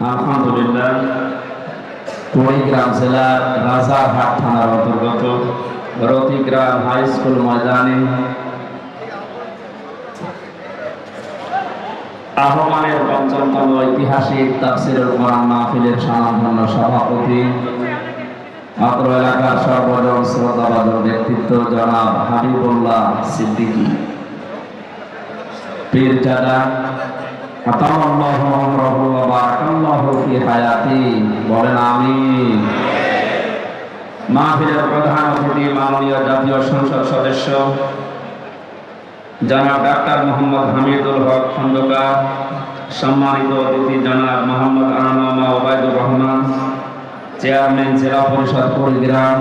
আলহামদুলিল্লাহ, কুড়িগ্রাম জেলার রাজারহাট থানার অন্তর্গত রতিগ্রাম হাই স্কুল ময়দানে আহ্বানের পঞ্চমতম ঐতিহাসিক তাফসীরুল কোরআন মাহফিলের স্বনামধন্য সভাপতি, অত্র এলাকার সর্বজন শ্রদ্ধাভাজন ব্যক্তিত্ব জনাব হাবিবুল্লাহ সিদ্দিকী পীরজাদা আতাল্লাহু আমরাহু ওয়া বারাকাল্লাহু ফি হায়াতি, বলেন আমিন। মাহফিলের প্রধান অতিথি মাননীয় জাতীয় সংসদ সদস্য জনাব ডাক্তার মোহাম্মদ হামিদুল হক খন্দকার, সম্মানিত অতিথি জনাব মোহাম্মদ আনামা ওবায়দুর রহমান, চেয়ারম্যান জেলা পরিষদ কুড়িগ্রাম,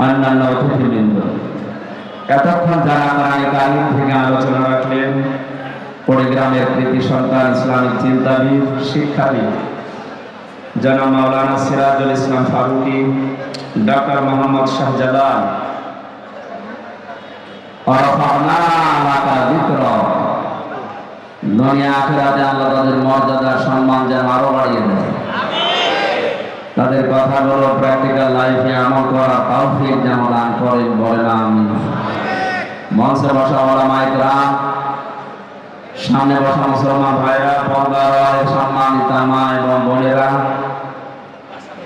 অন্যান্য অতিথিবৃন্দ, এতক্ষণ যারা কোরআনে কারিম থেকে আলোচনা রাখলেন কুড়িগ্রামের কৃতি সন্তান, ইসলামিক চিন্তাবিদ, শিক্ষাবিদ জনাব মাওলানা সিরাজুল ইসলাম ফারুকী, ডক্টর মোহাম্মদ শাহজালাল, দুনিয়া আখিরাতে আল্লাহ তাদের মর্যাদা সম্মান যেন আরো বাড়িয়ে দেয়, তাদের কথাগুলো প্র্যাকটিক্যাল লাইফে আমল করা তৌফিক যেন দান করেন, বলেন আমিন। মঞ্চে বসা ওলামায়ে কেরাম, সামনে বসা মুসলমান ভাইরা, পর্দার সম্মানিত মা এবং বোনেরা,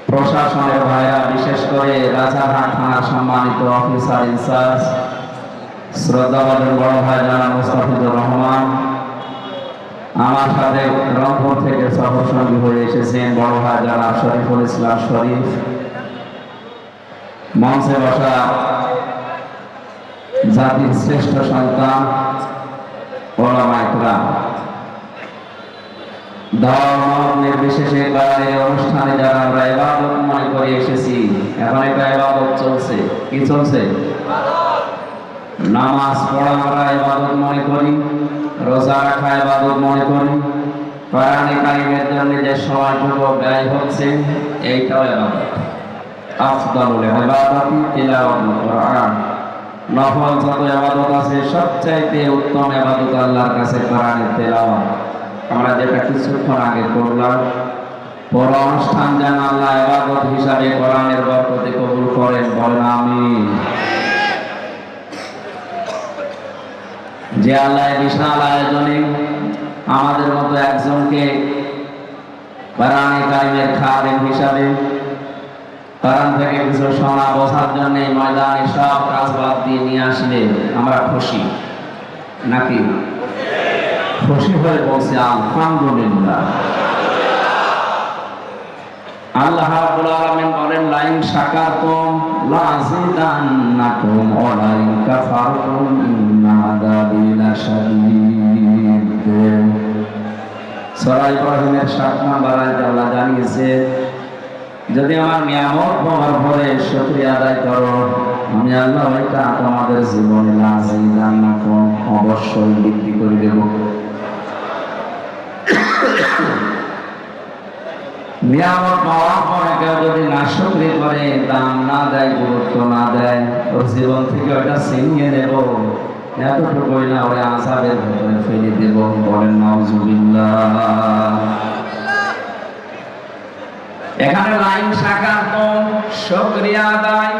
প্রশাসনের ভাইরা, বিশেষ করে রাজারহাট থানার সম্মানিত অফিসার ইনচার্জ, শ্রদ্ধাভাজন বড় ভাই জনাব মুস্তাফিজুর রহমান, আমার সাথে রংপুর থেকে সফর সঙ্গী হয়ে এসেছেন বড় ভাই জনাব শরীফুল ইসলাম শরীফ, মঞ্চে বসা জাতির শ্রেষ্ঠ সন্তান ওলামায়ে কেরাম, ধর্ম নির্বিশেষে এই অনুষ্ঠানে যারা আমরা ইবাদত মনে করে এসেছি, এখন একটা ইবাদত চলছে। কি চলছে? নামাজ পড়া আমরা ইবাদত মনে করি, রোজা রাখা ইবাদত মনে করি, কোরআনে কারিমের জন্য যে সময়টুকু ব্যয় হচ্ছে এইটাও ইবাদত। আফদালুল ইবাদাতি তিলাওয়াতুল কোরআন, নফল যত ইবাদত আছে সবচাইতে উত্তম ইবাদত আল্লাহর কাছে কোরআনের তেলাওয়াত। আমরা যেটা কিছুক্ষণ আগে করলাম, পুরো অনুষ্ঠান যেন আল্লাহ ইবাদত হিসাবে কোরআনের বরকতে কবুল করেন, বলেন আমিন। যে আল্লাহ বিশাল আয়োজনে আমাদের মতো একজনকে কোরআনে কারিমের খাদেম হিসাবে কোরআন থেকে কিছু শোনা বোঝার জন্য ময়দানে সব কাজ বাদ দিয়ে নিয়ে আসলে আমরা খুশি নাকি? খুশি হয়ে বলছি আলহামদুলিল্লাহ। আল্লাহ রাব্বুল আলামিন বলেন, লাইন শাকারতুম লাযিদান্নাকুম ওয়া লাইন কাফারতুম ইন্না আযাবি লাশাদীদ। সূরা ইব্রাহিমের ৭ নম্বর আয়াতে আল্লাহ জানিয়েছে, যদি আমার নিয়ামত পাওয়ার পরে শুকরিয়া আদায় করো, আমি আল্লাহ ওইটা তোমাদের জীবনে লাযিদান্নাকুম অবশ্যই বৃদ্ধি করে দেব। নিয়ামত পাওয়ার পরে কেউ যদি নাশুকরি করে, দাম না দেয়, গুরুত্ব না দেয়, ওর জীবন থেকে ওটা ছিনিয়ে নেব, এতটুকুই না ওই আযাবের ভেতরে ফেলে দেব, বলেন নাউযুবিল্লাহ। এখানে লাইন শাকারতুম শুকরিয়া আদায়,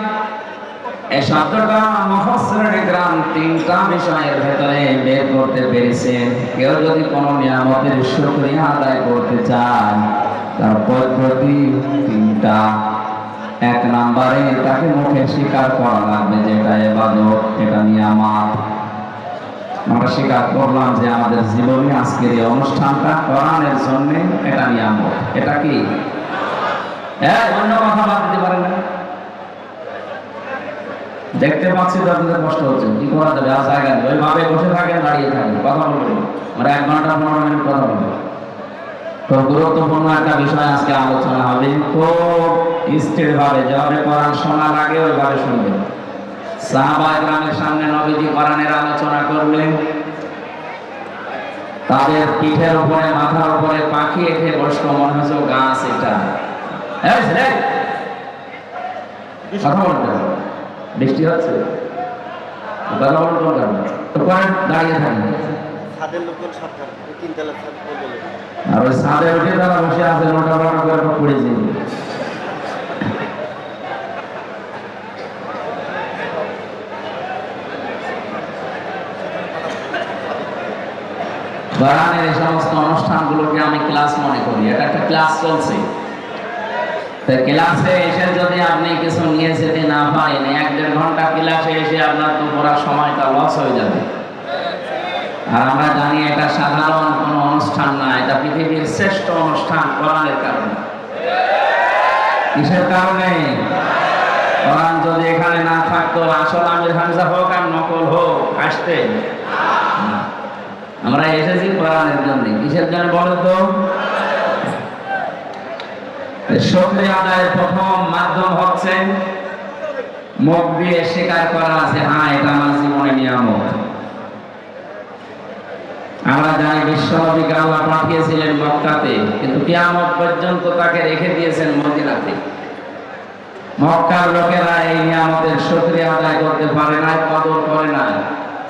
এই শব্দটা মুফাসসিরিন ইকরাম তিনটা বিষয়ের ভেতরে বের করতে পেরেছেন। কেউ যদি কোনো নিয়ামতের শুকরিয়া আদায় করতে চায়, তার পদ্ধতি তিনটা। এক নম্বরে তাকে মুখে স্বীকার করা লাগবে যে এটা ইবাদত, এটা নিয়ামত। আমরা স্বীকার করলাম যে আমাদের জীবনে আজকের এই অনুষ্ঠানটা কোরআনের জন্য, এটা নিয়ামত। এটা কি? অন্য কথা বাদ দিতে পারেন না। দেখতে পাচ্ছি তো আপনাদের কষ্ট হচ্ছে, কি করা যাবে? আর জায়গা নেই, ওইভাবে বসে থাকেন, দাঁড়িয়ে থাকেন, কথা বলবেন। আমরা 1 ঘন্টা 15 মিনিট কথা বলবো। তো গুরুত্বপূর্ণ একটা বিষয় আজকে আলোচনা হবে, খুব স্থির ভাবে, যেভাবে কোরআন শোনার আগে ওইভাবে শুনবেন। সাহাবায়ে কেরামের সামনে নবীজি কোরআনের আলোচনা করলেন, তাদের পিঠের উপরে, মাথার উপরে পাখি এসে বসল, মনে হচ্ছে গাছ। এটা কথা বলতে বৃষ্টি হচ্ছে, দাঁড়িয়ে থাকেন। ছাদের লোকজন সাবধান, তিনতলা ছাদ বলে। আর ওই ছাদে উঠে তারা বসে আছে মোটা মোটা করে পড়েছে। কোরআনের এই সমস্ত অনুষ্ঠানগুলোকে আমি ক্লাস মনে করি, এটা একটা ক্লাস চলছে। ক্লাসে এসে যদি আপনি কিছু নিয়ে যেতে না পারেন, 1-1.5 ঘন্টা ক্লাসে এসে আপনার তো পড়ার সময়টা লস হয়ে যাবে। আর আমরা জানি এটা সাধারণ কোনো অনুষ্ঠান না, এটা পৃথিবীর শ্রেষ্ঠ অনুষ্ঠান কোরআনের কারণে। কিসের কারণে? কোরআন যদি এখানে না থাকতো, আসল আমির হামজা হোক আর নকল হোক, আসতেন না। আমরা এসেছি কোরআনের জন্য। কিসের জন্য বলো তো? শুকরিয়া আদায়ের প্রথম মাধ্যম হচ্ছে মুখ দিয়ে স্বীকার করা আছে, হ্যাঁ এটা আমার জীবনে নিয়ামত। আমরা জানি বিশ্বনবীকে আল্লাহ পাঠিয়েছিলেন মক্কাতে, কিন্তু কিয়ামত পর্যন্ত তাকে রেখে দিয়েছেন মদিনাতে। মক্কার লোকেরা এই নিয়ামতের শুকরিয়া আদায় করতে পারে না, কদর করে না।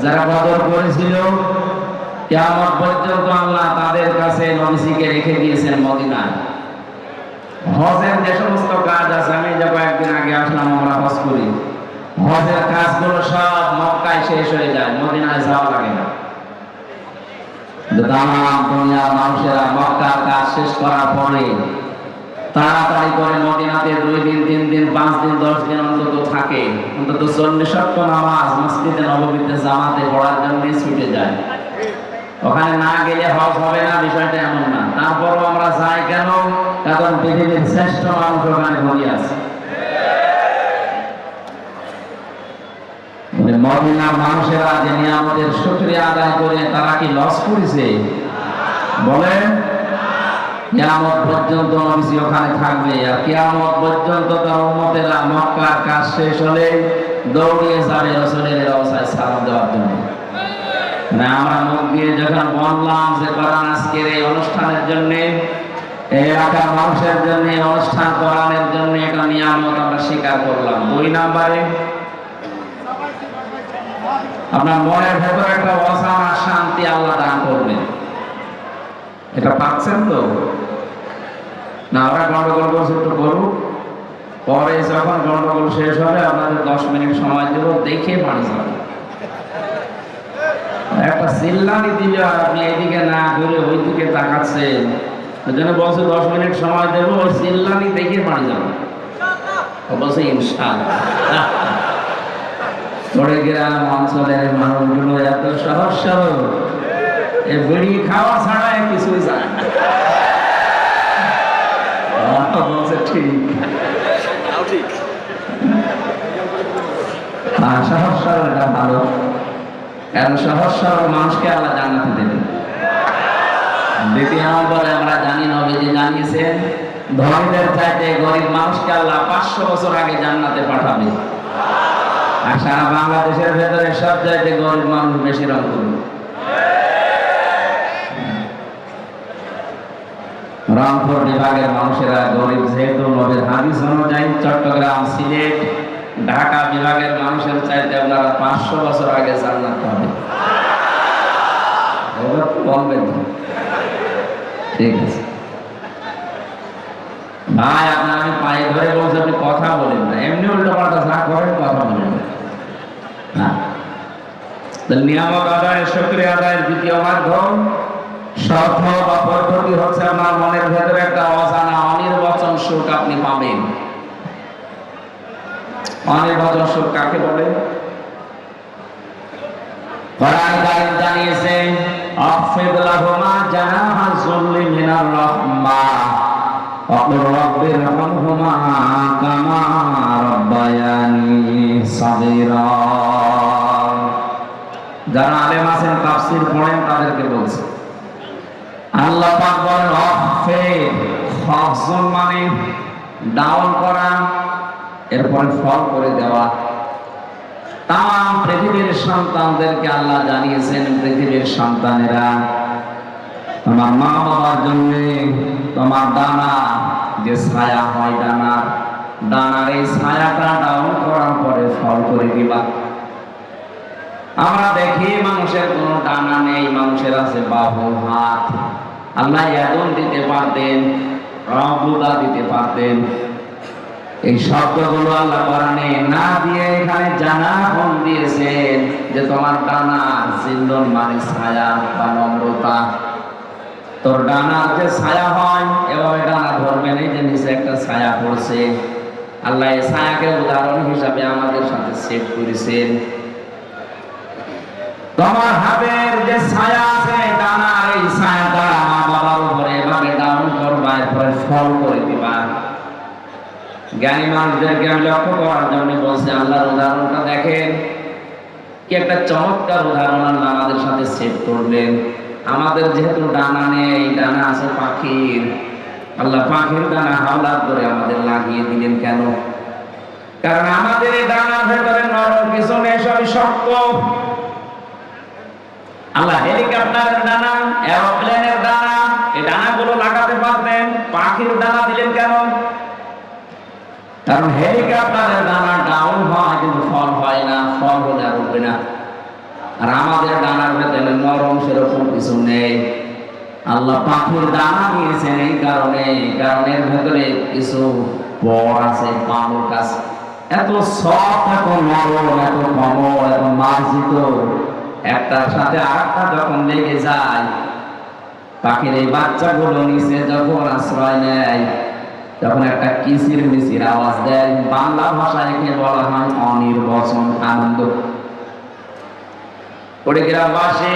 যারা কদর করেছিল, কিয়ামত পর্যন্ত আল্লাহ তাদের কাছে নবীকে রেখে দিয়েছেন মদিনায়। হজের যে সমস্ত কাজ আছে, আমি যে কয়েকদিন আগে আসলাম, আমরা হজ করি, হজের কাজগুলো সব মক্কায় শেষ হয়ে যায়, মদিনায় যাওয়া লাগে না। দুনিয়ার মানুষেরা মক্কার কাজ শেষ করার পরে তাড়াতাড়ি করে মদিনাতে 2 দিন 3 দিন 5 দিন 10 দিন অন্তত থাকে, অন্তত 40 ওয়াক্ত নামাজ মসজিদে নববীতে জামাতে পড়ার জন্য ছুটে যায়। ওখানে না গেলে হজ হবে না, বিষয়টা এমন না। তারপরও আমরা যাই কেন? কারণ পৃথিবীর শ্রেষ্ঠ মানুষ ওখানে ঘুমিয়ে আছে। মদিনার মানুষেরা যে নিয়ামতের শুকরিয়া আদায় করে, তারা কি লস করেছে? বলেন, কিয়ামত পর্যন্ত নবী ওখানে থাকবে, আর কিয়ামত পর্যন্ত তার উম্মতেরা মক্কার কাজ শেষ হলে দৌড়িয়ে যাবে রাসূলের রওজায় সালাম দেওয়ার জন্য। না, আমরা মুখ দিয়ে যখন বললাম যে কোরআন আজকের এই অনুষ্ঠানের জন্য, এই এলাকার মানুষের জন্য অনুষ্ঠান কোরআনের জন্য একটা নিয়ামত আমরা স্বীকার করলাম। 2 নম্বরে আপনার মনের ভেতরে একটা অসামান্য শান্তি আল্লাহ দান করবেন। এটা পাচ্ছেন তো? না, আমরা গন্ডগোল করছি, একটু করুক, পরে যখন গন্ডগোল শেষ হবে আপনাদের 10 মিনিট সময় দেব, দেখে বাড়ি যাবে। একটা চিল্লানি দিলে আপনি এইদিকে না ঘুরে ওই দিকে তাকাচ্ছেন, ওই জন্য বলছে 10 মিনিট সময় দেবো, ওই চিল্লানি দেখে বাড়ি যাবে। বলছে ইনশাআল্লাহ। পরে গ্রাম অঞ্চলের মানুষগুলো এত সহজ সরল, এই বিড়ি খাওয়া ছাড়া কিছুই যায় না। বলছে ঠিক, সহজ সরল, এটা ভালো। কারণ সহজ সরল মানুষকে আল্লাহ জান্নাতে দেবে। 2 নম্বরে আমরা জানি, নবীজি জানিয়েছেন, ধনীদের চাইতে গরিব মানুষকে আল্লাহ 500 বছর আগে জান্নাতে পাঠাবে। আর সারা বাংলাদেশের ভেতরে সব চাইতে গরিব মানুষ বেশি রংপুর। রংপুর বিভাগের মানুষেরা গরিব, যেহেতু নবীর হাদিস অনুযায়ী চট্টগ্রাম, সিলেট, ঢাকা বিভাগের মানুষের চাইতে আপনারা 500 বছর আগে জান্নাত পাবেন। এবার বলবেন ঠিক আছে ভাই, আপনার আমি পায়ে ধরে বলছি, আপনি কথা বলেন না, এমনি উল্টো পাল্টা যা করেন কথা বলেন না। নিয়ামত আদায়, শুকরিয়া আদায়ের দ্বিতীয় মাধ্যম শর্ত বা পদ্ধতি হচ্ছে আপনার মনের ভেতরে একটা অজানা অনির্বচন সুখ আপনি পাবেন। অনির্বচন সুখ কাকে বলে? কোরআন কারীম জানিয়েছে, আফিদ লাহুমা জানাহা যুল্লি মিনার রাহমাহ ওয়া কুর রাব্বিরহামহুমা কামা রাব্বায়ানি সাগীরা। যারা আলেম আছেন, তাফসীর পড়েন, তাদেরকে বলছে আল্লাহ পাক বলেন আফিদ, খাফজুন মানে ডাউন করা, এরপর ফল করে দেওয়া। তাম পৃথিবীর সন্তানদেরকে আল্লাহ জানিয়েছেন, পৃথিবীর সন্তানেরা তোমার মা বাবার জন্য তোমার ডানা যে ছায়া হয়, ডানার এই ছায়াটা ডাউন করার পরে ফল করে দিবা। আমরা দেখি মানুষের কোনো ডানা নেই, মানুষের আছে বাহু, হাত। আল্লাহ ইয়াদুন দিতে পারতেন, রবুদা দিতে পারতেন। এই শব্দগুলো আল্লাহ কোরআনে না দিয়ে এখানে জানাপন দিয়েছেন যে তোমার ডানা জিন্দন মানে ছায়া বা নম্রতা। তোর ডানার যে ছায়া হয় এভাবে ডানা ধরবে না, যে নিচে একটা ছায়া পড়ছে। আল্লাহ এই ছায়াকে উদাহরণ হিসাবে আমাদের সাথে সেট করেছেন। তোমার হাতের যে ছায়া আছে ডানার, এই ছায়াটা মা বাবার উপরে এভাবে ডাউন করবা, এরপরে ফল করে দিবা। জ্ঞানী মানুষদেরকে আমি লক্ষ্য করার জন্য বলছি, আল্লাহর উদাহরণটা দেখেন কি একটা চমৎকার উদাহরণ আল্লাহ আমাদের সাথে সেট করলেন। আমাদের যেহেতু ডানা নেই, ডানা আছে পাখির, আল্লাহ পাখির ডানা হাওলাত করে আমাদের লাগিয়ে দিলেন। কেন? কারণ আমাদের এই ডানার ভেতরে নরম কিছু নেই, সবই শক্ত। আল্লাহ হেলিকপ্টারের ডানা, এরোপ্লেনের ডানা, এই ডানাগুলো লাগাতে পারতেন, পাখির ডানা দিলেন কেন? কারণ হেলিকপ্টারের ডানা ডাউন হয় কিন্তু ফল হয় না, ফল হলে আর উঠবে না। আর আমাদের ডানার ভেতরে নরম সেরকম কিছু নেই। আল্লাহ পাখির ডানা দিয়েছেন এই কারণে, কারণ এর ভেতরে কিছু বর আছে, পামর গাছ। এত সফট, এত নরম, এত কোমল, এত মার্জিত, একটার সাথে আরেকটা যখন লেগে যায়, পাখির এই বাচ্চাগুলো নিচে যখন আশ্রয় নেয়, যখন একটা কিচির মিচির আওয়াজ দেয়, বাংলা ভাষায় একে বলা হয় অনির্বচন আনন্দ। কুড়িগ্রামবাসী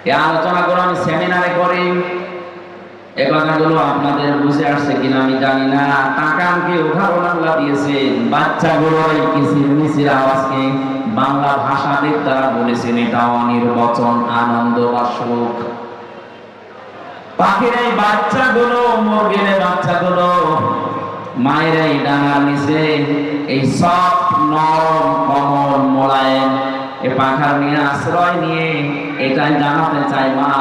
এই আলোচনাগুলো আমি সেমিনারে করি, এ কথাগুলো আপনাদের বুঝে আসছে কিনা আমি জানি না। তাকানকে উদাহরণ আল্লাহ দিয়েছেন, বাচ্চাগুলোর এই কিচির মিচির আওয়াজকে বাংলা ভাষাবিদ তারা বলেছেন এটা অনির্বচন আনন্দ বা সুখ। পাখির এই বাচ্চাগুলো, মুরগির এই বাচ্চাগুলো মায়ের এই ডানার নিচে এই সফট, নরম, কোমল, মোলায়েম এই পাখার নিয়ে আশ্রয় নিয়ে এটাই জানাতে চাই, মা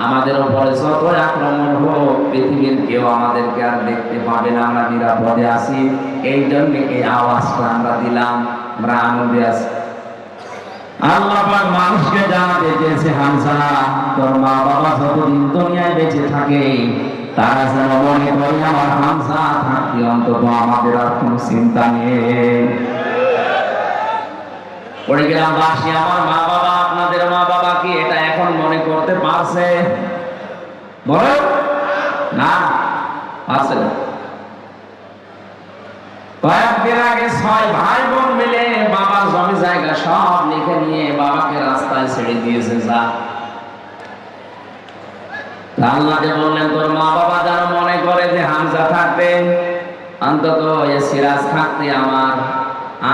আমাদের উপরে যত আক্রমণ হোক পৃথিবীর কেউ আমাদেরকে আর দেখতে পাবে না, আমরা নিরাপদে আছি। এই জন্য এই আওয়াজটা আমরা দিলাম, আমরা আনন্দে আছি। আল্লাহ পাক মানুষকে জানাতে চেয়েছে, হামজা তোর মা বাবা যতদিন দুনিয়ায় বেঁচে থাকে তারা যেন মনে করে আমার হামজা থাকতে অন্তত আমাদের আর কোনো চিন্তা নেই। কুড়িগ্রামবাসী, আমার মা বাবা, আপনাদের মা বাবা কি এটা এখন মনে করতে পারছে? বলো না, পারছে না। কয়েকদিন আগে 6 ভাই বোন মিলে বাবার জমি জায়গা সব লিখে নিয়ে বাবাকে রাস্তায় ছেড়ে দিয়েছে। যা আল্লাহকে বললেন তোর মা বাবা যেন মনে করে যে হামজা থাকবে অন্তত এ সিরাজ থাকতে আমার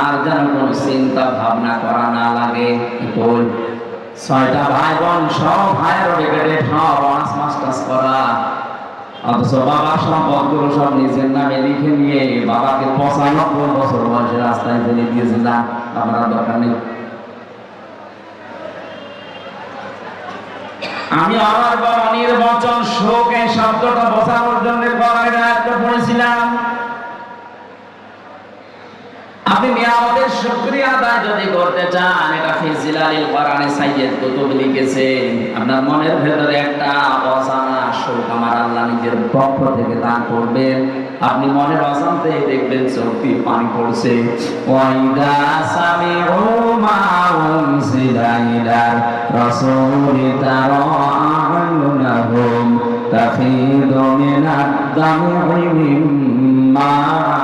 আর যেন কোনো চিন্তা ভাবনা করা না লাগে। 6টা ভাই বোন, সব ভাইয়ের ব্রিগেডে, সব অনার্স মাস্টার্স করা, অথচ বাবার সম্পদগুলো সব নিজের নামে লিখে নিয়ে বাবাকে 95 বছর বয়সে রাস্তায় ফেলে দিয়েছে। যা আপনার দরকার নেই। আমি আমার অনির্বচন শোক এই শব্দটা বোঝানোর জন্য কোরআনের আয়াতটা পড়েছিলাম। আপনি নিয়ামতের শুকরিয়া আদায় যদি করতে চান, এটা ফি জিলালিল কোরআনে সাইয়্যিদ কুতুব লিখেছেন, আপনার মনের ভেতরে একটা অজানা শোক আমার আল্লাহ নিজের পক্ষ থেকে দান করবেন। আপনি মনের অজান্তে দেখবেন চোখ দিয়ে পানি পড়ছে। ওয়াইদা সামিউ মা উনজিলা ইলা রাসূলি তারা আ'য়ুনাহুম তাফিদু মিনাদ দাম'i মিম্মা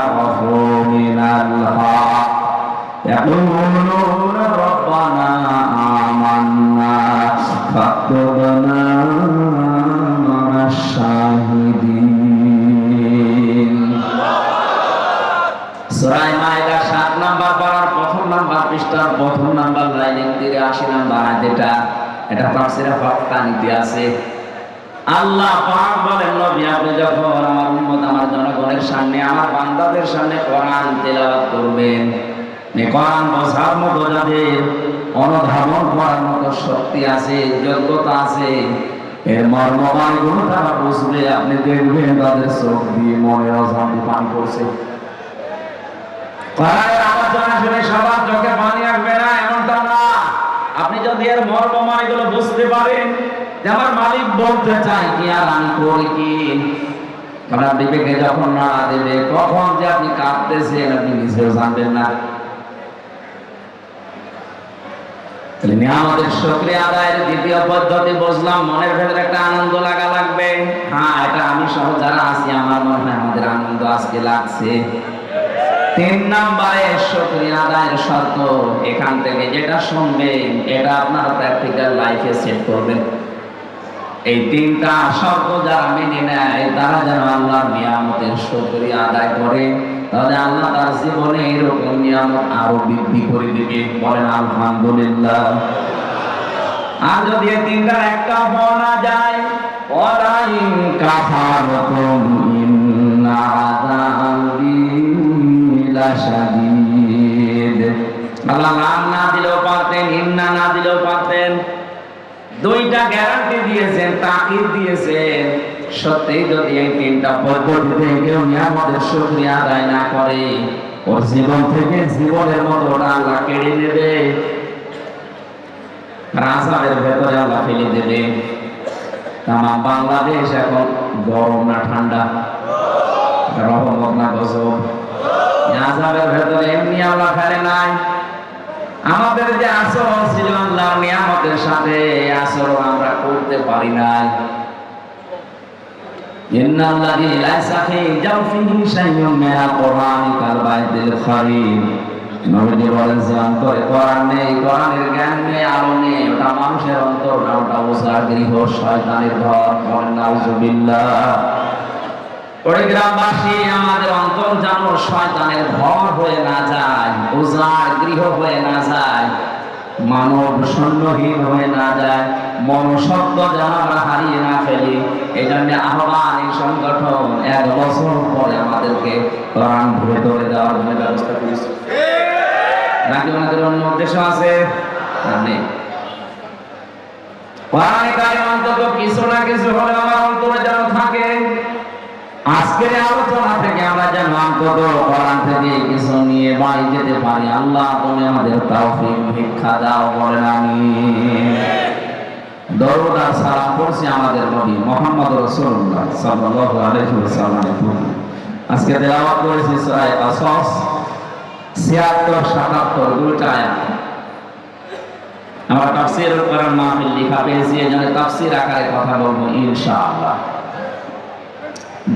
আরাফু মিনাল হক ইয়াকুলুনা রাব্বানা আমান্না ফাকতুবনা মা'আশ শাহিদিন। সূরা মাইদা 7 নাম্বার পারার 1ম নাম্বার পৃষ্ঠার 1ম নাম্বার লাইনের 83 নাম্বার আয়াতটা, এটা তাফসীরে ফাক্কানিতে আছে। আল্লাহ পাক বলেন, নবী আপনি যখন আমার উম্মত, আমার জনগণের সামনে, আমার বান্দাদের সামনে কোরআন তেলাওয়াত করবেন, এই কোরআন বোঝার মতো যাদের অনুধাবন করার মতো শক্তি আছে, যোগ্যতা আছে, এর মর্মবাণীগুলো তারা বুঝবে, আপনি দেখবেন তাদের চোখ দিয়ে মনের অজান্তে পানি পড়ছে। কোরআনের আলোচনা শুনে সবার চোখে পানি আসবে না এমনটা না। এর মর্ম এগুলো বুঝতে পারেন যে আমার মালিক বলতে চাই কি আর আমি করি কি। আপনার বিবেকে যখন নাড়া দেবে কখন যে আপনি কাঁদতেছেন আপনি নিজেও জানবেন না। নিয়ামতের শুকরিয়া আদায়ের দ্বিতীয় পদ্ধতি বুঝলাম, মনের ভেতরে একটা আনন্দ লাগা লাগবে। হ্যাঁ, এটা আমি সহ যারা আছি আমার মনে হয় আমাদের আনন্দ আজকে লাগছে। 3 নম্বরে শুকরিয়া আদায়ের শর্ত, এখান থেকে যেটা শুনবেন এটা আপনার প্র্যাকটিক্যাল লাইফে সেট করবেন। এই 3টা শর্ত যারা মেনে নেয় তারা যেন আল্লাহর নিয়ামতের শুকরিয়া আদায় করে, তাহলে আল্লাহ তার জীবনে এরকম নিয়ামত আরো বৃদ্ধি করে দিবে। বলেন আলহামদুলিল্লাহ। আর যদি এই 3টার একটা পাওয়া না যায়, ওয়ালাইন কাফারতুম ইন্না আযাবি লাশাদীদ। আল্লাহ নাম না দিলেও পারতেন, ইন্না না দিলেও পারতেন, 2টা গ্যারান্টি দিয়েছেন, তাকিদ দিয়েছেন। সত্যি যদি এই 3টা পদ্ধতিতে কেউ নিয়ামতের শুকরিয়া আদায় না করে, ওর জীবন থেকে জীবনের মতো ওটা আল্লাহ কেড়ে নেবে, রাজাদের ভেতরে আল্লাহ ফেলে দেবে। তামাম বাংলাদেশ এখন গরম না ঠান্ডা, রহমত না গজব? রাজাদের ভেতরে এমনি আল্লাহ ফেলে নাই। আমাদের যে আচরণ ছিল আল্লাহর নিয়ামতের সাথে, আচরণ আমরা করতে পারি নাই। ইন্নাল্লাযী লাইসা ফী জাওফিহি শাইউন মিনাল কুরআনি কাল বাইতিল খারিম। নবীজি বলেন যে অন্তরে কোরআন নেই, কোরআনের জ্ঞান নেই, আলো নেই, ওটা মানুষের অন্তর না, ওটা ওঝার গৃহ, শয়তানের ঘর। বলেন নাউযুবিল্লাহ। ওই গ্রামবাসী আমাদের অন্তর যেন শয়তানের ঘর হয়ে না যায়, ওঝার গৃহ হয়ে না যায়, মানব শূন্যহীন হয়ে না যায়, মনুষ্যত্ব যেন আমরা হারিয়ে না ফেলি। এই জন্য আহ্বান, এই সংগঠন 1 বছর পরে আমাদেরকে কোরআন ভেতরে দেওয়ার জন্য ব্যবস্থা করেছে। নাকি ওনাদের অন্য উদ্দেশ্য আছে? নেই। কোরআনে কারিম অন্তত কিছু না কিছু হলে আমার অন্তরে যেন থাকে। আজকের আলোচনা থেকে আমরা যেন অন্তত কোরআন থেকে কিছু নিয়ে বাড়ি যেতে পারি। আল্লাহ তুমি আমাদের তৌফিক ভিক্ষা দাও। বলেন আমিন। দরুদ আর সালাম পড়ছি আমাদের নবী মুহাম্মদ রাসূলুল্লাহ সাল্লাল্লাহু আলাইহি ওয়াসাল্লাম। আজকে তেলাওয়াত করেছি সূরা কাসাস ৭৬ ৭৭ দুইটা আয়াত। আমরা তাফসীরুল কোরআন মাহফিল লেখা পেয়েছি, এজন্য তাফসীর আকারে কথা বলবো ইনশাআল্লাহ।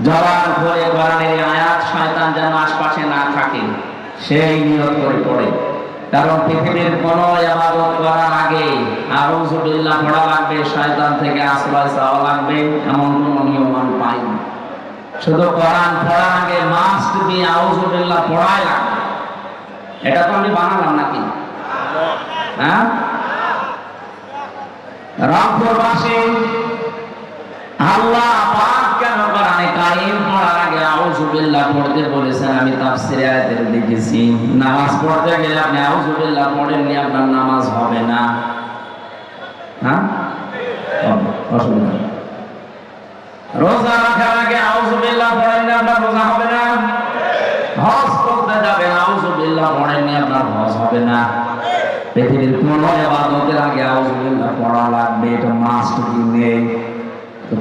জবান খুলে কোরআনের আয়াত শয়তান যেন আশপাশে না থাকে সেই নিয়ত করে পড়ে। কারণ পৃথিবীর কোনো ইবাদত করার আগে আউযু বিল্লাহ পড়া লাগবে, শয়তান থেকে আশ্রয় চাওয়া লাগবে, এমন কোনো নিয়ম আমি পাই না। শুধু কোরআন পড়ার আগে মাস্ট বি আউযু বিল্লাহ পড়াই লাগবে। এটা তো আমি বানালাম নাকি? হ্যাঁ, রংপুরবাসী আল্লাহ পাক কেন কোরআনে কারীম পড়ার আগে আউযু বিল্লাহ পড়তে বলেছেন? আমি তাফসীরে আয়াতে দেখেছি, নামাজ পড়তে গেলে আপনি আউযু বিল্লাহ পড়েননি, আপনার নামাজ হবে না। হ্যাঁ, অসুবিধা। রোজা রাখার আগে আউযু বিল্লাহ পড়েননি, আপনার রোজা হবে না। হজ করতে যাবেন, আউযু বিল্লাহ পড়েননি, আপনার হজ হবে না। পৃথিবীর কোন ইবাদতের আগে আউযু বিল্লাহ পড়া লাগবে, এটা মাস্ট বি নেই।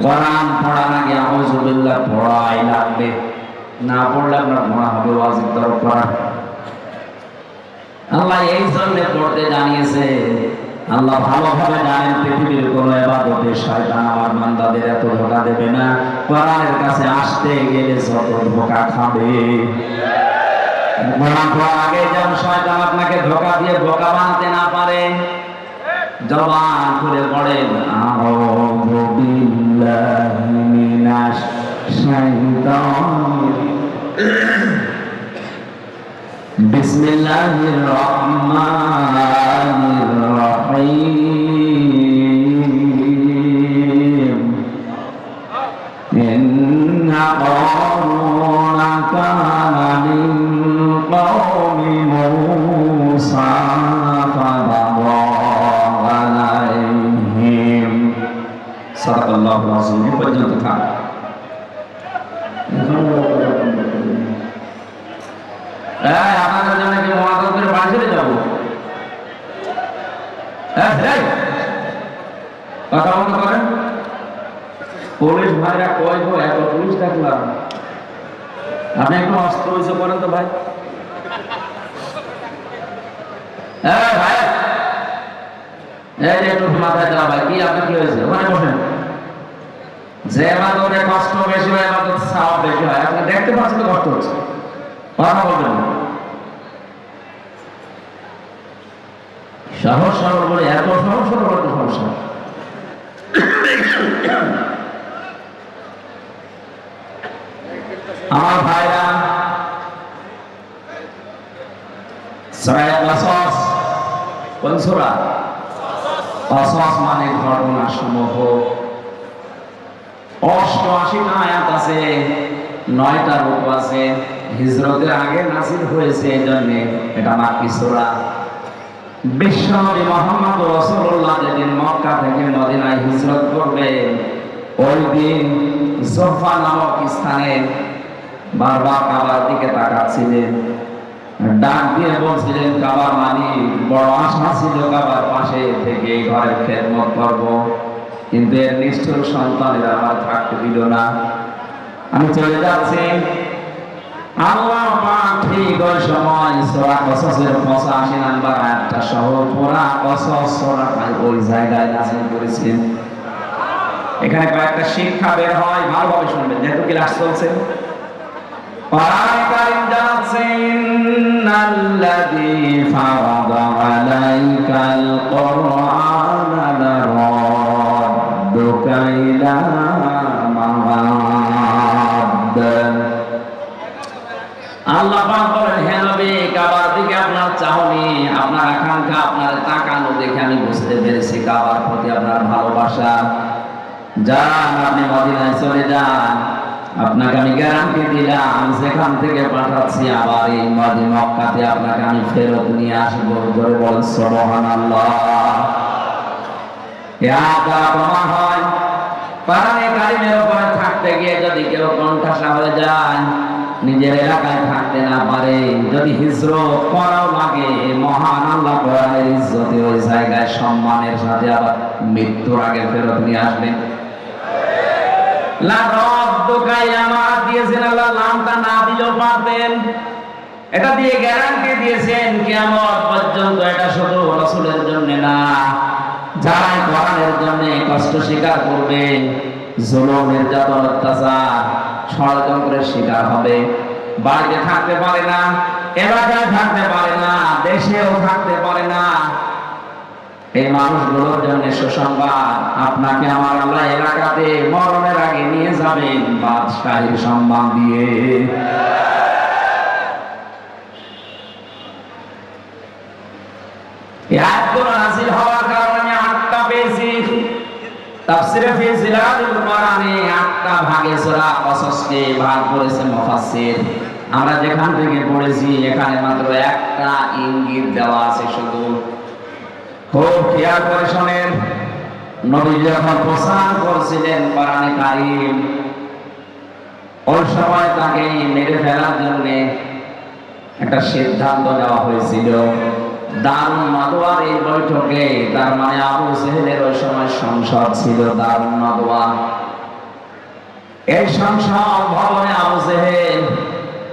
কোরআন পড়ার আগে আউযু বিল্লাহ পড়াই লাগবে, না পড়লে আপনার গুনাহ হবে, ওয়াজিব তরফ পড়া। আল্লাহ এই জন্য পড়তে জানিয়েছে। আল্লাহ ভালোভাবে জানেন পৃথিবীর কোন ইবাদতে শয়তান আমার বান্দাদের এত ধোঁকা দেবে না। কোরআনের কাছে আসতে গেলে যত ধোঁকা খাবে, কোরআন পড়ার আগে যেন শয়তান আপনাকে ধোঁকা দিয়ে বোকা বানাতে না পারে। জবান খুলে পড়েন আউযু বিল্লাহি মিনাশ শাইতানির বিসমিল্লাহির রহমানির রহিম। ইন্না কারুনা কানা মিন কওমি মূসা সাদাকাল্লাহু আযীম। এই পর্যন্ত থাক। আপনাদের জন্য কি মহাদর করে বাড়ি চলে যাবো? ভাইরা কই গো, এত পুলিশ দেখলাম। আপনি একটু অস্ত্র উঁচু করেন তো ভাই। ভাই এই যে একটু মাথায় দেওয়া ভাই, কি আপনার কি হয়েছে? ওখানে বসেন। যে আমাদের কষ্ট বেশি হয়, আমাদের সাপ বেশি হয়। আপনি দেখতে পাচ্ছেন তো কষ্ট হচ্ছে, কথা বলবেন না। সহজ সরল বলে এত সহজ সরল একটা সমস্যা। আমার ভাইরা, সূরা কাসাস কোন সূরা? কাসাস মানে ঘটনা সমূহ। 88টা আয়াত আছে, 9টা রূপ আছে। হিজরতের আগে নাযিল হয়েছে, এজন্য এটা মাক্কি সূরা। বিশ্বনবী মুহাম্মদ রাসূলুল্লাহ যেদিন মক্কা থেকে মদিনায় হিজরত করবেন, ওই দিন যুহফা নামক স্থানে বারবার কাবার দিকে তাকাচ্ছিলেন, ডাক দিয়ে বলছিলেন, কাবার মালিক, বড় আশা ছিল কাবার পাশে থেকে ঘরের খেদমত করব, কিন্তু এর নিষ্ঠুর সন্তানেরা আমার থাকতে দিল না, আমি চলে যাচ্ছি। আল্লাহ পাক ঠিক ওই সময় সূরা কাসাসের 85 নাম্বার আয়াতটা সহ পুরা কাসাস সূরাটা ওই জায়গায় নাযিল করেছেন। এখানে কয়েকটা শিক্ষা বের হয়, ভালোভাবে শুনবেন যেহেতু ক্লাস চলছে। কোরআনে কারীম জানাচ্ছে, ইন্নাল্লাযী ফারাদা আলাইকাল কুরআনা লারাদ্দুকা ইলা মাআদ। আল্লাহ পাক বলেন, হে নবী, কাবার দিকে আপনার চাহনি, আপনার আকাঙ্ক্ষা, আপনার তাকানো দেখে আমি বুঝতে পেরেছি কাবার প্রতি আপনার ভালোবাসা। যান, আপনি মদিনায় চলে যান, আপনাকে আমি গ্যারান্টি দিলাম, যেখান থেকে পাঠাচ্ছি আবার এই মক্কাতে আপনাকে আমি ফেরত নিয়ে আসবো। জোরে বলেন সুবহানাল্লাহ। প্রমাণ হয়, কোরআনে কারীমের উপরে থাকতে গিয়ে যদি কেউ কণ্ঠাসা হয়ে যায়, নিজের এলাকায় থাকতে না পারে, যদি হিজরত করাও লাগে, মহান আল্লাহ কোরআনের ইজ্জতে ওই জায়গায় সম্মানের সাথে আবার মৃত্যুর আগে ফেরত নিয়ে আসবেন। লারাদ্দুকা ইলা মাআদ দিয়েছেন আল্লাহ, নামটা না দিলেও পারতেন। এটা দিয়ে গ্যারান্টি দিয়েছেন কিয়ামত পর্যন্ত। এটা শুধু রাসূলের জন্য না, যারা কোরআনের জন্য কষ্ট স্বীকার করবে, জুলুম, নির্যাতন, অত্যাচার, ষড়যন্ত্রের শিকার হবে, বাড়িতে থাকতে পারে না, এলাকায় থাকতে পারে না, দেশেও থাকতে পারে না, এই মানুষগুলোর জন্য সুসংবাদ, আপনাকে আমার আল্লাহ এলাকাতে মরণের আগে নিয়ে যাবেন বাদশাহীর সম্মান দিয়ে। এই আয়াতগুলো নাযিল হওয়ার কারণে আমি 8টা পেয়েছি। তাফসীরে ফি জিলালুল কোরআনে 8টা ভাগে সূরা কাসাসকে ভাগ করেছেন মুফাসসির। আমরা যেখান থেকে পড়েছি এখানে মাত্র একটা ইঙ্গিত দেওয়া আছে শুধু। খুব খেয়াল করে শোনেন, নবী যখন প্রচার করছিলেন কোরআনে কারীম, ওই সময় তাকে মেরে ফেলার জন্য একটা সিদ্ধান্ত নেওয়া হয়েছিল। দারুন নাদওয়ার এই বৈঠকে, তার মানে আবু জেহেলের ওই সময় সংসদ ছিল দারুন নাদওয়া। এই সংসদ ভবনে আবু জেহেল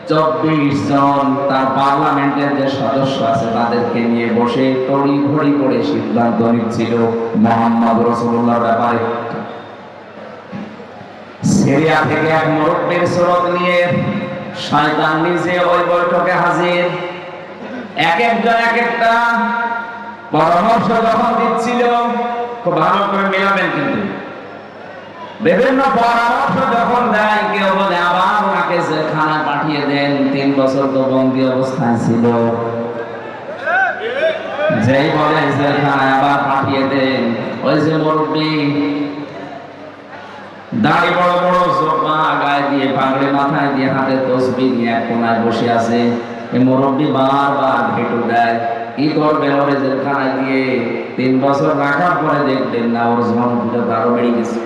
24 জন তার পার্লামেন্টের যে সদস্য আছে তাদেরকে নিয়ে বসে তড়িঘড়ি করে সিদ্ধান্ত নিচ্ছিল মুহাম্মদ রাসূলুল্লাহর ব্যাপারে। সিরিয়া থেকে এক মুরব্বির সুরত নিয়ে শয়তান নিজে ওই বৈঠকে হাজির। এক একজন এক একটা পরামর্শ যখন দিচ্ছিল, খুব ভালো করে মিলাবেন কিন্তু, বিভিন্ন পরামর্শ যখন দেয়, কেউ বলে আবার ওনাকে জেলখানায় পাঠিয়ে দেন, 3 বছর তো বন্দী অবস্থায় ছিল। যেই বলে জেলখানায় আবার পাঠিয়ে দেন, ওই যে মুরব্বী, দাড়ি বড় বড়, জোপা গায়ে দিয়ে, পাগড়ি মাথায় দিয়ে, হাতে তসবিহ নিয়ে এক কোনায় বসে আছে। এই মুরব্বী বারবার ভেটো দেয়, কি করবেন ওরে জেলখানায় দিয়ে 3 বছর রাখার পরে দেখবেন না ওর জনপ্রিয়তা আরো বেড়ে গেছে।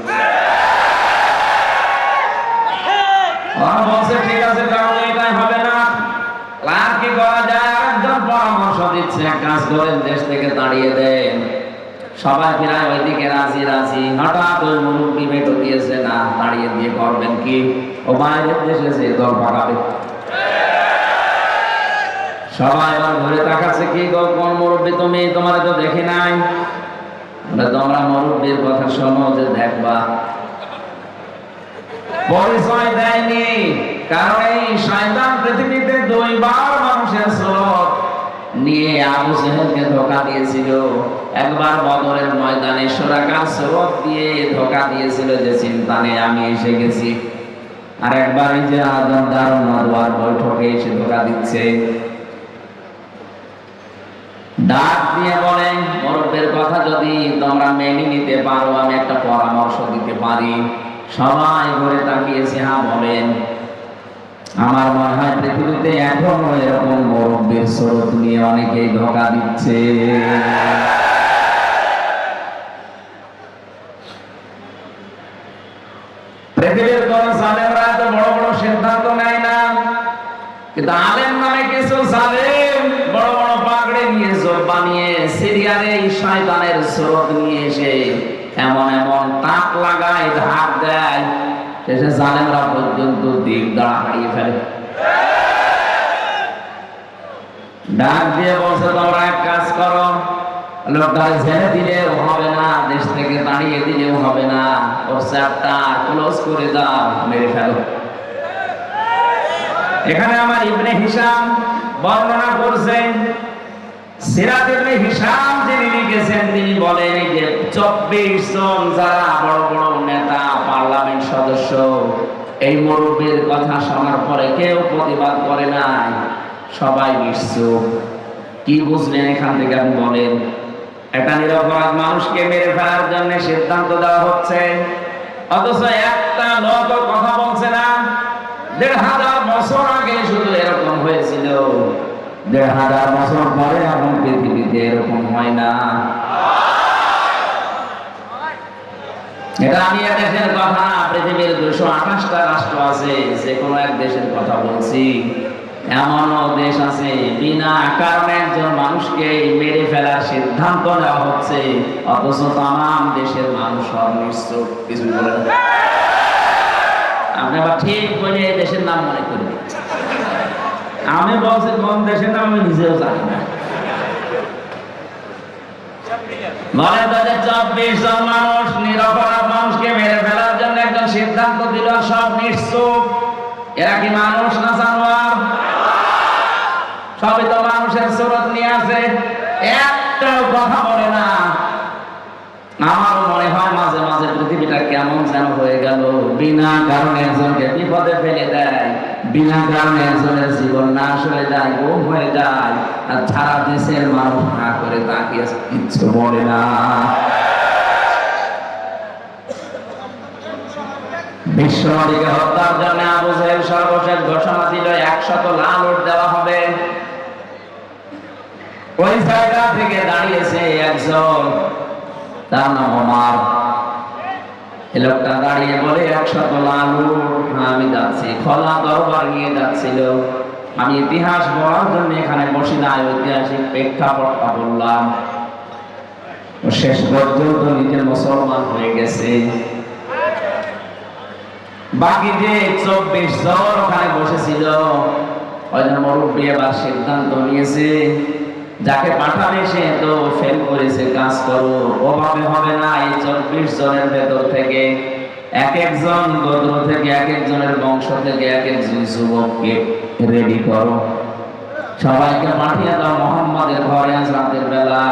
বলছে ঠিক আছে, তাহলে এটাই হবে না, আর কি করা যায়? আরেকজন পরামর্শ দিচ্ছে, এক কাজ করেন, দেশ থেকে তাড়িয়ে দেন, সবাই প্রায় ওইদিকে রাজি রাজি, হঠাৎ ওই মুরব্বী বেটো দিয়েছে না, দাঁড়িয়ে দিয়ে করবেন কি, ও বাইরের দেশে যে দল পাকাবে। সবাই এবার ঘুরে তাকাচ্ছে, কি গো কোন মুরব্বী তুমি, তোমার তো দেখি নাই। তোমরা মুরব্বীর কথা শোনো যে দেখবা। পরিচয় দেয়নি, কারণ এই শয়তান পৃথিবীতে দুইবার মানুষের সুরত নিয়ে আবু জেহেলকে ধোঁকা দিয়েছিল। একবার বদরের ময়দানে সুরাকার সুরত দিয়ে ধোঁকা দিয়েছিল যে চিন্তা নেই আমি এসে গেছি। আর একবার এই যে আদম দারুন নদওয়ার বৈঠকে এসে ধোঁকা দিচ্ছে। ডাক দিয়ে বলেন, মুরব্বির কথা যদি তোমরা মেনে নিতে পারো আমি একটা পরামর্শ দিতে পারি। সবাই ঘুরে তাকিয়েছে, হ্যাঁ বলেন। আমার মনে হয় পৃথিবীতে এখনো এরকম মুরব্বির স্রোত নিয়ে অনেকেই ধোঁকা দিচ্ছে। পৃথিবীর কোন জালেমরা এত বড় বড় সিদ্ধান্ত নেয় না, কিন্তু আলেম নামে কিছু জালেম বড় বড় পাগড়ি নিয়ে জোর বানিয়ে সিরিয়ার এই শয়তানের স্রোত নিয়ে এসে এমন এমন তাক লাগায়, ধাক দেয়, শেষে জালেমরা পর্যন্ত দিক দাঁড়া হারিয়ে ফেলে। ডাক দিয়ে বলছে, তোমরা এক কাজ করো, লোকটাকে ছেড়ে দিলেও হবে না, দেশ থেকে তাড়িয়ে দিলেও হবে না, ওর চ্যাপ্টার ক্লোজ করে দাও, মেরে ফেলো। এখানে আমার ইবনে হিশাম বর্ণনা করছেন, সিরাত ইবনে হিশাম যিনি লিখেছেন তিনি বলেন যে 24 জন যারা বড় বড় নেতা, পার্লামেন্ট সদস্য এই মুরব্বির কথা শোনার পরে কেউ প্রতিবাদ করে নাই, সবাই নিশ্চুপ। কি বুঝলেন এখান থেকে আপনি বলেন? একটা নিরপরাধ মানুষকে মেরে ফেলার জন্য সিদ্ধান্ত দেওয়া হচ্ছে, অথচ একটা লোক কথা বলছে না। 1500 বছর আগে শুধু এরকম হয়েছিল, 1500 বছর পরে এখন পৃথিবীতে এরকম হয় না। এটা আমি এক দেশের কথা, পৃথিবীর 228টা রাষ্ট্র আছে, যে কোনো এক দেশের কথা বলছি। এমনও দেশ আছে বিনা কারণে একজন মানুষকে মেরে ফেলার সিদ্ধান্ত নেওয়া হচ্ছে, অথচ তাম দেশের মানুষ সব নিশ্চুপ, কিছু বলে না। আপনি আবার ঠিক বলে দেশের নাম মনে করি, আমি বলছি কোন দেশের নাম আমি নিজেও জানি না। বলে 24 জন মানুষ নিরপরাধ মানুষকে মেরে ফেলার জন্য একজন সিদ্ধান্ত দিল, সব নিশ্চুপ। এরা কি মানুষ না জানোয়ার? সবই তো মানুষের সুরত নিয়ে আছে, একটাও কথা বলে না। আমারও মনে হয় মাঝে মাঝে পৃথিবীটা কেমন যেন হয়ে গেল, বিনা কারণে একজনকে বিপদে ফেলে দেয়, বিনা কারণে একজনের জীবন নাশ হয়ে যায়, গুম হয়ে যায়, আর সারা দেশের মানুষ না করে তাকিয়ে কিচ্ছু বলে না। বিশ্ব নবীকে হত্যার জন্য আবু জেহেল সর্বশেষ ঘোষণা দিল 100 লাল উট দেওয়া হবে। ওই জায়গা থেকে দাঁড়িয়েছে একজন, তার নাম ওমর। এই লোকটা দাঁড়িয়ে বলে 100 লাল উট, আমি যাচ্ছি। খোলা দরবার নিয়ে যাচ্ছিল। আমি ইতিহাস বলার জন্য এখানে বসি না, ঐতিহাসিক প্রেক্ষাপটটা বললাম। শেষ পর্যন্ত নিজে মুসলমান হয়ে গেছে। বাকি যে 24 জন ওখানে বসেছিল, ওইজন মুরব্বী এবার সিদ্ধান্ত নিয়েছে, যাকে পাঠাবে সে তো ফেল করেছে, কাজ করো, ওভাবে হবে না। এই 24 জনের ভেতর থেকে এক একজন গোত্র থেকে, এক একজনের বংশ থেকে এক একজন যুবককে রেডি করো, সবাইকে পাঠিয়ে দাও মোহাম্মদের ঘরে আজ রাতের বেলা।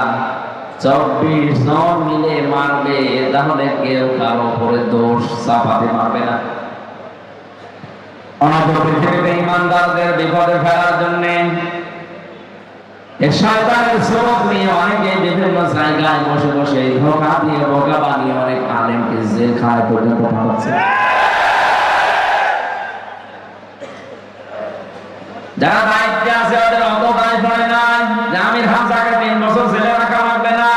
24 জন মিলে মারবে, তাহলে কেউ কারো উপরে দোষ চাপাতে পারবে না। পৃথিবীতে ইমানদারদের বিপদে ফেলার জন্য শয়তানের স্রোত নিয়ে অনেকে বিভিন্ন জায়গায় বসে বসে ধোঁকা দিয়ে বোকা বানিয়ে অনেক আলেমকে জেলখানায় পর্যন্ত পাঠাচ্ছে। যারা দায়িত্বে আছে ওদের অত দায় পড়ে না যে আমির হামজাকে 3 বছর জেলে রাখা লাগবে না।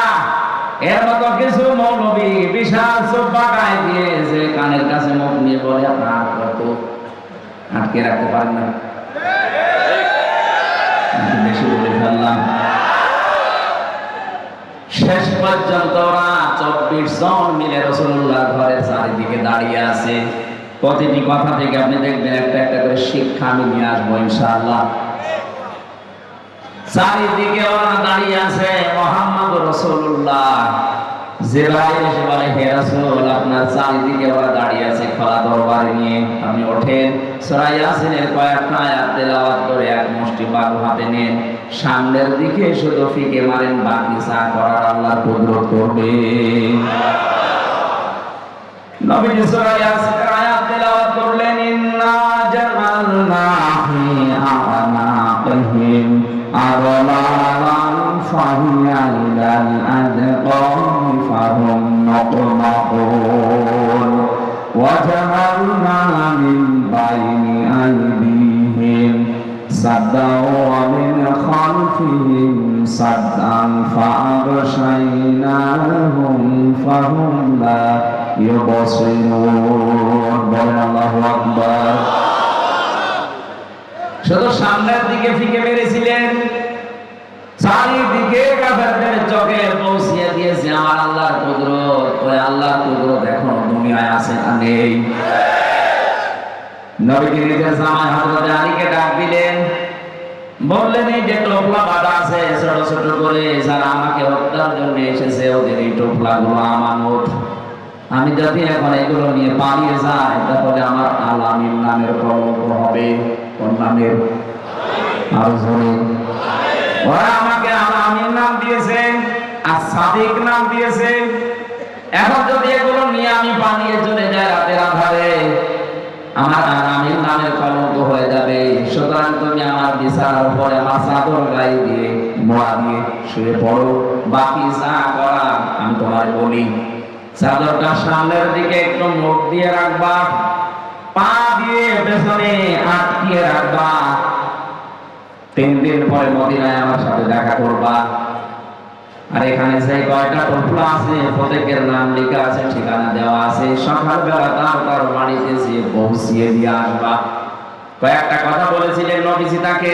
এর মতো কিছু মৌলবী বিশাল সোফা গায়ে দিয়ে যে কানের কাছে মুখ নিয়ে বলে আপনার কত আটকে রাখতে পারেন না, বেশি বলে ফেললাম। শেষ পর্যন্ত ওরা 24 জন মিলে রাসূলুল্লাহর ঘরের চারিদিকে দাঁড়িয়ে আছে। প্রতিটি কথা থেকে আপনি দেখবেন একটা একটা করে শিক্ষা আমি নিয়ে আসবো ইনশাআল্লাহ। চারিদিকে ওরা দাঁড়িয়ে আছে, মুহাম্মদুর রাসূলুল্লাহ। জিবরাইল এসে বলে, হে রাসূল, আপনার চারিদিকে ওরা দাঁড়িয়ে আছে খোলা দরবার নিয়ে, আপনি ওঠেন, সূরা ইয়াসিনের কয়েকটা আয়াত তেলাওয়াত করে এক মুষ্টি বালু হাতে নেন, সামনের দিকে শুধু ফিকে মারেন, বাকি যা করার আল্লাহর কুদরত করবে। নবীজি সূরা ইয়াসিনের আয়াত তেলাওয়াত করলেন, ইন্না জামালনা ফি আনাকিহিম আগলালান ফাহিয়া ইলাল আযকামি ফাহুম মুকমাহুন ওয়া জামালনা মিন বাইনি আইদিহিম সাদদাও ওয়া মিন খালফিহিম সাদদান ফাআগশাইনাহুম ফাহুম লা ইউবসিরুন। বলেন আল্লাহু আকবার। শুধু সামনের দিকে ফিকে মেরেছিলেন, চারিদিকে কাফেরদের চোখে পৌঁছিয়ে দিয়েছে আমার আল্লাহর কুদরত। ওই আল্লাহর কুদরত এখনো দুনিয়ায় আছে না নেই? নবীজি নিজের জামাই হযরত আলীকে ডাক দিলেন, বললেন, এই যে টোপলা বাঁধা আছে ছোট ছোট করে, যারা আমাকে হত্যার জন্য এসেছে ওদের এই টোপলাগুলো আমানত। আমি যদি এখন এগুলো নিয়ে পালিয়ে যাই তাহলে আমার আল-আমিন নামের কলঙ্ক হবে। কোন নামের? আরো জোরে। ওরা আমাকে আল-আমিন নাম দিয়েছে, আস-সাদিক নাম দিয়েছে। এখন যদি এগুলো নিয়ে আমি পালিয়ে চলে যাই রাতের আঁধারে, আমার আল-আমিন নামের কলঙ্ক হয়ে যাবে। সুতরাং তুমি আমার বিছানার উপরে আমার চাদর গায়ে দিয়ে মোড়া দিয়ে শুয়ে পড়ো, বাকি যা করা আমি তোমার বলি। চাদরটা সামনের দিকে একটু মুখ দিয়ে রাখবা, পা দিয়ে পেছনে আটকিয়ে রাখবা। 3 দিন পরে মদিনায় আমার সাথে দেখা করবা। আর এখানে যে কয়টা টোপলা আছে প্রত্যেকের নাম লেখা আছে, ঠিকানা দেওয়া আছে। সকালবেলা তার বাড়িতে যেয়ে পৌঁছিয়ে দিয়ে আসবা। কয়েকটা কথা বলেছিলেন নবীজি তাকে।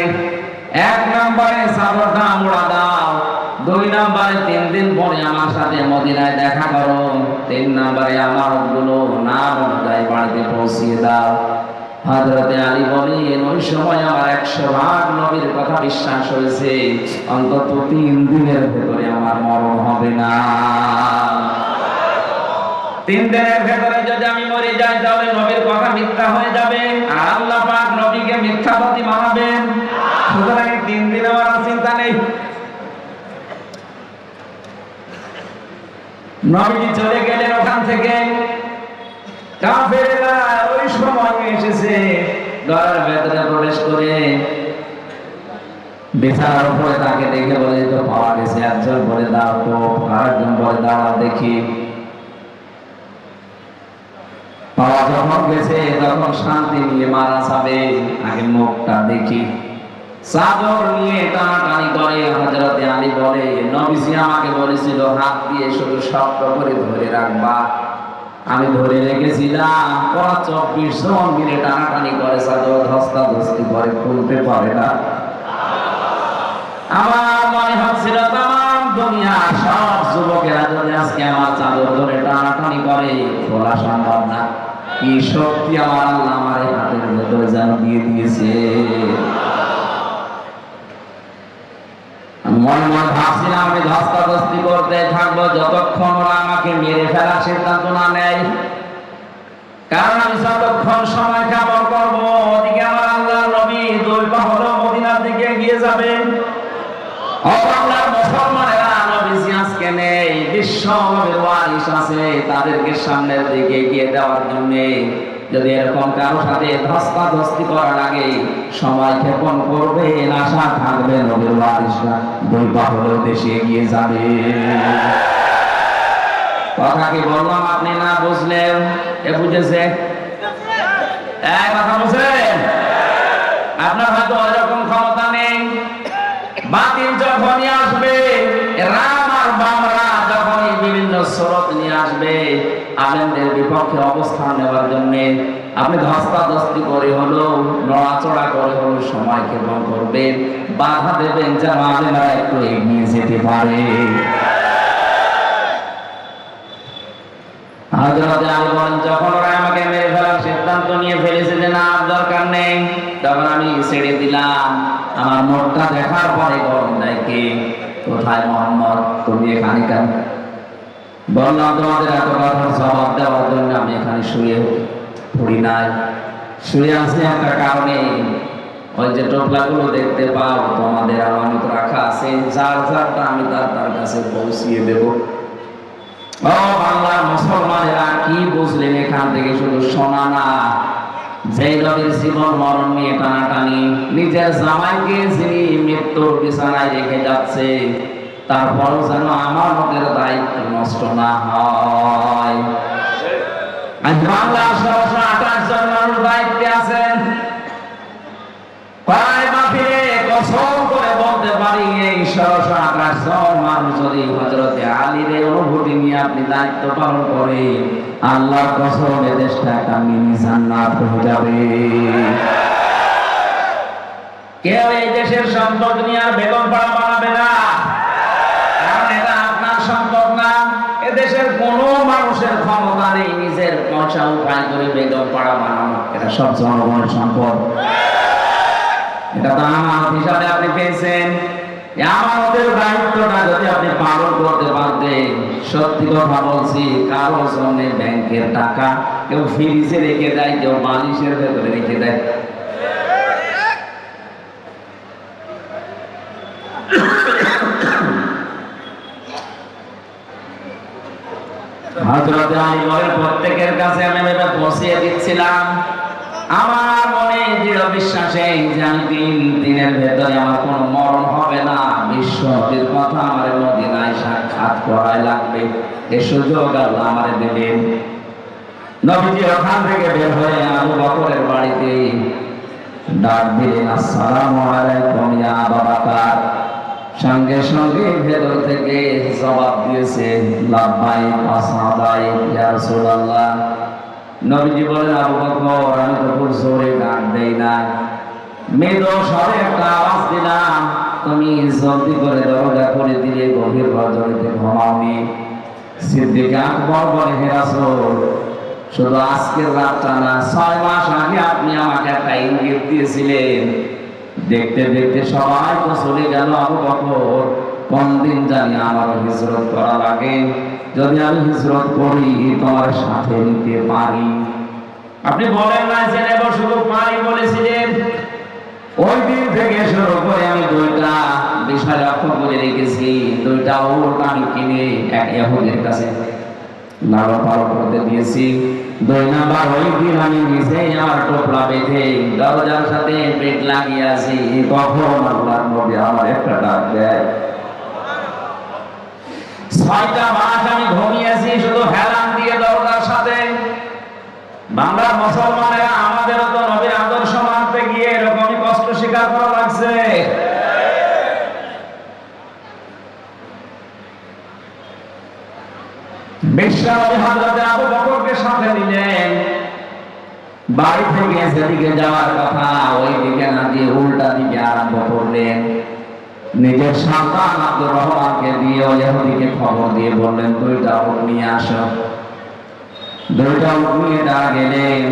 1 নম্বরে চাদরটা মোড়া দাও, 2 নম্বরে 3 দিন পরে আমার সাথে মদিনায় দেখা করো, 3 নম্বরে আমার গুলো নাম অনুযায়ী বাড়িতে পৌঁছিয়ে দাও। হযরতে আলী বলেন, ওই সময় আমার 100% নবীর কথা বিশ্বাস হয়েছে, অন্তত 3 দিনের ভেতরে আমার মরণ হবে না। 3 দিনের ভেতরে যদি আমি মরে যাই তাহলে নবীর কথা মিথ্যা হয়ে যাবে, আর আল্লাহ পাক নবীকে মিথ্যাবাদী বানাবেন। সুতরাং 3 দিন আমার চিন্তা নেই। নবীজি চলে গেলেন ওখান থেকে। কাফেররা ওই সময় এসেছে, ঘরের ভেতরে প্রবেশ করে বিছানার উপরে তাকে দেখে বলে, তো পাওয়া গেছে, একজন বলে দাও তো, আরেকজন বলে দাও দেখি। পাওয়া যখন গেছে তখন শান্তি নিয়ে মারা যাবে, আগে মুখটা দেখি। চাদর নিয়ে টানাটানি করে। হযরতে আলী বলে, নবীজি আমাকে বলেছিল হাত দিয়ে শুধু শক্ত করে ধরে রাখবা, আমি ধরে রেখেছিলাম। ওরা 24 জন মিলে টানাটানি করে, চাদর ধস্তাধস্তি করে, খুলতে পারে না। আমার মনে হচ্ছিল তাম দুনিয়া সব যুবকেরা যদি আজকে আমার চাদর ধরে টানাটানি করে, খোলা সম্ভব না। কি শক্তি আমার আল্লাহ আমার হাতের ভেতরে যেন দিয়ে দিয়েছে। মনে মনে ভাবছিলাম আমি ধস্তাধস্তি করতে থাকবো যতক্ষণ ওরা আমাকে মেরে ফেলার সিদ্ধান্ত না নেয়। কারণ আমি যতক্ষণ সময় কাবল করবো, ওদিকে আমার আল্লাহর নবী 2 পা হলো মদিনার দিকে এগিয়ে যাবে। মুসলমানেরা নবীজি আজকে নেই, বিশ্ব নবীর ওয়ারিস আছে, তাদেরকে সামনের দিকে এগিয়ে দেওয়ার জন্য যদি এরকম কারোর সাথে ধস্তাধস্তি করার আগে সময় ক্ষেপণ করবে, আশা থাকবে নবীর ওয়ারিসরা 2 পা হলেও দেশে এগিয়ে যাবে। কথা কি বললাম আপনি না বুঝলেন? এ বুঝেছে? কথা বুঝলেন? আপনার হয়তো ওইরকম ক্ষমতা নেই। বাতিল যখনই আসবে, রাম আর বামরা যখনই বিভিন্ন স্রোত নিয়ে আসবে আলেমদের বিপক্ষে অবস্থান নেওয়ার জন্য, আপনি ধস্তাধস্তি করে হলো, নড়াচড়া করে হলো সময় ক্ষেপণ করবেন, বাধা দেবেন যেন আলেমরা একটু এগিয়ে যেতে পারে। হযরত আলী বলেন, যখন ওরা আমাকে মেরে ফেলার সিদ্ধান্ত নিয়ে ফেলেছে যে না আর দরকার নেই, তখন আমি ছেড়ে দিলাম। আমার মুখটা দেখার পরে গরম দেয় কে, কোথায় মোহাম্মদ, তুমি এখানে কেন? বললাম তোমাদের এত কথার জবাব দেওয়ার জন্য আমি এখানে শুয়ে পড়ি নাই, শুয়ে আছি একটা কারণে। ওই যে টোপলাগুলো দেখতে পাও তোমাদের আমানত রাখা আছে, যার যারটা আমি তার কাছে পৌঁছিয়ে দেব। ও বাংলার মুসলমানেরা, কি বুঝলেন এখান থেকে? শুধু শোনা না, যে নবীর জীবন মরণ নিয়ে টানাটানি, নিজের জামাইকে যিনি মৃত্যুর বিছানায় রেখে যাচ্ছে, তারপরও যেন আমানতের দায়িত্ব নষ্ট না হয়। আজ বাংলার ১৬২৮ জন মানুষ দায়িত্বে আছেন। প্রায় মাফিরে কসম করে বলতে পারি, এই ১৬২৮ জন মানুষ যদি হযরতে আলীর অনুভূতি নিয়ে আপনি দায়িত্ব পালন করেন, আল্লাহর কসম এ দেশটা একটা মিনি জান্নাত হয়ে যাবে। কেউ এই দেশের সম্পদ নিয়ে আর বেগম পাড়া বানাবে না, কারণ এটা আপনার সম্পদ না। এদেশের কোন মানুষের ক্ষমতা নেই নিজের পয়সা উপায় করে বেগম পাড়া বানানো, এটা সব জনগণের সম্পদ। এটা তো আমানত হিসাবে আপনি পেয়েছেন। আমানতের দায়িত্বটা যদি আপনি পালন করতে পারতেন, সত্যি কথা বলছি, কারোর জন্য ব্যাংকের টাকা কেউ ফ্রিজে রেখে দেয়, কেউ বালিশের ভেতরে রেখে দেয়। হযরত আলী বলেন, প্রত্যেকের কাছে আমি এটা পৌঁছিয়ে দিচ্ছিলাম। আমার মনে দৃঢ় বিশ্বাসে যে আমি ৩ দিনের ভেতরে আমার কোনো মরণ হবে না। বিশ্ব নবীর কথা আমার মদিনায় সাক্ষাৎ করাই লাগবে, এ সুযোগ আল্লাহ আমারে দেবেন। নবীজি ওখান থেকে বের হয়ে আবু বকরের বাড়িতে ডাক দিলেন, আসসালামু আলাইকুম ইয়া আবু বকর। সঙ্গে সঙ্গে ভেতর থেকে জবাব দিয়েছে, লাব্বাইক ওয়া সাদাইক ইয়া রাসূলুল্লাহ। নবীজি বলেন, আবু বকর, আমি তো খুব জোরে ডাক দেই না, মৃদু স্বরে একটা আওয়াজ দিলাম, তুমি জলদি করে দরজা করে দিলে, গভীর রজনীতে ঘুমাওনি। সিদ্দিক আকবর বলে, হে রাসূল, শুধু আজকের রাতটা না, ৬ মাস আগে আপনি আমাকে একটা ইঙ্গিত দিয়েছিলেন। দেখতে দেখতে সবাই তো চলে গেল আবু বকর, কোন দিন জানি আমার হিজরত করা লাগে, যদি আমি হিজরত করি তোমার সাথে নিতে পারি। আপনি বলেন না যে নেব, শুধু পারি বলেছিলেন। ওই দিন থেকে শুরু করে আমি 2টা বিষয় লক্ষ্য করে রেখেছি। 2টা উট আমি কিনে এক ইহুদির কাছে লালন পালন করতে দিয়েছি। 2 নাম্বার, ওই দিন আমি নিজে আমার টোপলা বেঁধে দরজার সাথে পেট লাগিয়ে আছি, কখন আল্লাহর নবী আমার একটা ডাক দেয়। 6টা মাস আমি ঘুমিয়েছি শুধু হেলান দিয়ে দরজার সাথে। বাংলার মুসলমানেরা, আমাদেরও তো নবীর আদর্শ মানতে গিয়ে এরকমই কষ্ট স্বীকার করা লাগছে। বিশ্বনবী হযরত আবু বকরকে সাথে নিলেন। বাড়ি থেকে যেদিকে যাওয়ার কথা ওই দিকে না দিয়ে উল্টা দিকে আরম্ভ করলেন। নিজের সন্তান আব্দুর রহমানকে দিয়ে ওই ইহুদিকে খবর দিয়ে বললেন, 2টা উট নিয়ে আসো। 2টা উট নিয়ে তারা গেলেন।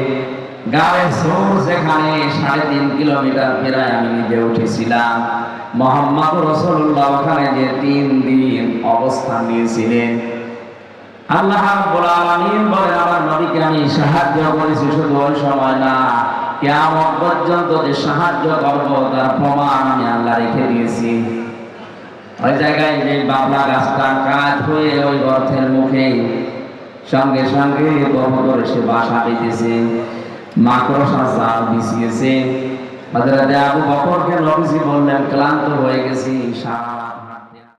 গায়ের সোর যেখানে 3.5 কিলোমিটার প্রায় আমি নিজে উঠেছিলাম, মুহাম্মদ রাসূলুল্লাহ ওখানে যে 3 দিন অবস্থান নিয়েছিলেন। আল্লাহ রাব্বুল আলামিন বলেন, আমার নবীকে আমি সাহায্য করেছি, শুধু ওই সময় না, কিয়ামত পর্যন্ত যে সাহায্য করব তার প্রমাণ আমি আল্লাহ রেখে দিয়েছি। ওই জায়গায় যে বাবলা গাছটা কাজ হয়ে ওই গর্তের মুখে সঙ্গে সঙ্গে কবুতর এসে বাসা বেঁধেছে, মাকড়সা জাল বিছিয়েছে। হযরত আবু বকরকে নবীজি বললেন, ক্লান্ত হয়ে গেছি, সারা